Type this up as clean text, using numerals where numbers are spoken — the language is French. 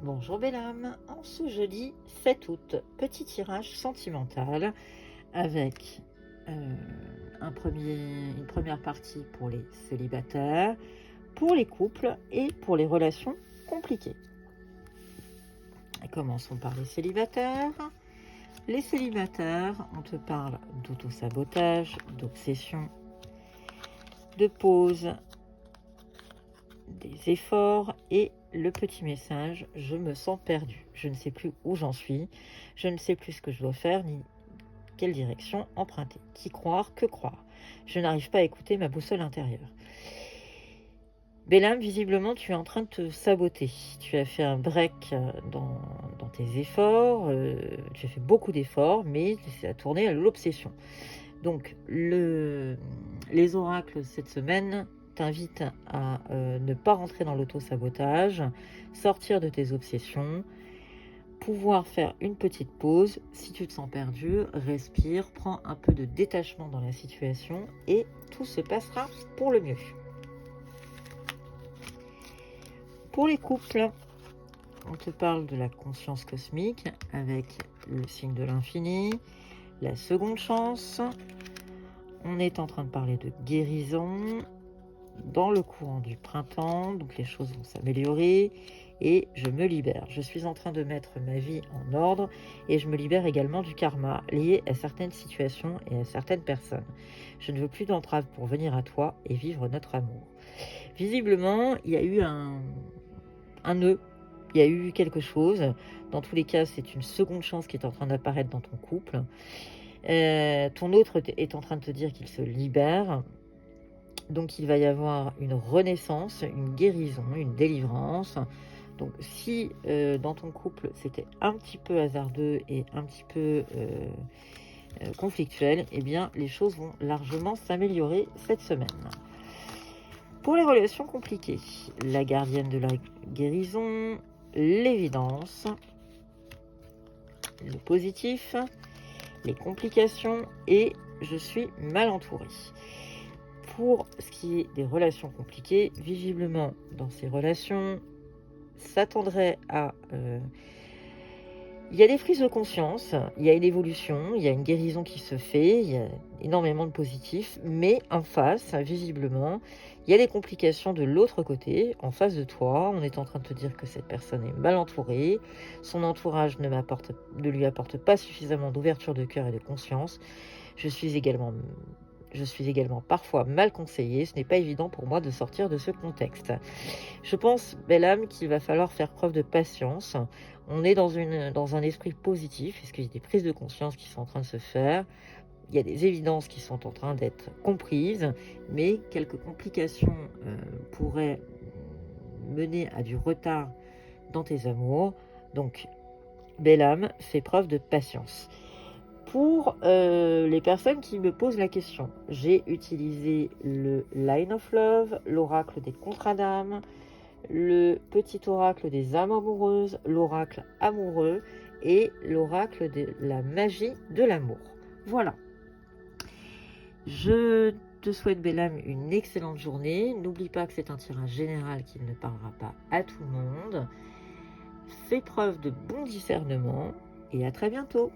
Bonjour belle âme, en ce jeudi 7 août, petit tirage sentimental avec euh, une première partie pour les célibataires, pour les couples et pour les relations compliquées. Commençons par les célibataires. Les célibataires, on te parle d'auto-sabotage, d'obsession, de pause, des efforts et le petit message: je me sens perdu, je ne sais plus où j'en suis, je ne sais plus ce que je dois faire ni quelle direction emprunter, qui croire, que croire, je n'arrive pas à écouter ma boussole intérieure. Bellam, visiblement tu es en train de te saboter, tu as fait un break dans tes efforts, tu as fait beaucoup d'efforts mais ça a tourné à l'obsession. Donc les oracles cette semaine t'invitent à ne pas rentrer dans l'auto-sabotage, sortir de tes obsessions, pouvoir faire une petite pause. Si tu te sens perdu, respire, prends un peu de détachement dans la situation et tout se passera pour le mieux. Pour les couples, on te parle de la conscience cosmique avec le signe de l'infini, la seconde chance. On est en train de parler de guérison dans le courant du printemps, donc les choses vont s'améliorer et je me libère. Je suis en train de mettre ma vie en ordre et je me libère également du karma lié à certaines situations et à certaines personnes. Je ne veux plus d'entrave pour venir à toi et vivre notre amour. Visiblement, il y a eu un nœud, il y a eu quelque chose. Dans tous les cas, c'est une seconde chance qui est en train d'apparaître dans ton couple. Ton autre est en train de te dire qu'il se libère. Donc il va y avoir une renaissance, une guérison, une délivrance. Donc si dans ton couple c'était un petit peu hasardeux et un petit peu conflictuel, eh bien les choses vont largement s'améliorer cette semaine. Pour les relations compliquées, la gardienne de la guérison, l'évidence, le positif, les complications et je suis mal entourée. Pour ce qui est des relations compliquées, visiblement dans ces relations, s'attendrait à... il y a des prises de conscience, il y a une évolution, il y a une guérison qui se fait, il y a énormément de positifs, mais en face, visiblement, il y a des complications de l'autre côté, en face de toi. On est en train de te dire que cette personne est mal entourée, son entourage ne lui apporte pas suffisamment d'ouverture de cœur et de conscience. Je suis également parfois mal conseillée, ce n'est pas évident pour moi de sortir de ce contexte. Je pense, belle âme, qu'il va falloir faire preuve de patience. On est dans un esprit positif, parce qu'il y a des prises de conscience qui sont en train de se faire, il y a des évidences qui sont en train d'être comprises, mais quelques complications pourraient mener à du retard dans tes amours. Donc, belle âme, fais preuve de patience. Pour les personnes qui me posent la question, j'ai utilisé le Line of Love, l'oracle des contrats d'âme, le petit oracle des âmes amoureuses, l'oracle amoureux et l'oracle de la magie de l'amour. Voilà. Je te souhaite, belle âme, une excellente journée. N'oublie pas que c'est un tirage général qui ne parlera pas à tout le monde. Fais preuve de bon discernement et à très bientôt.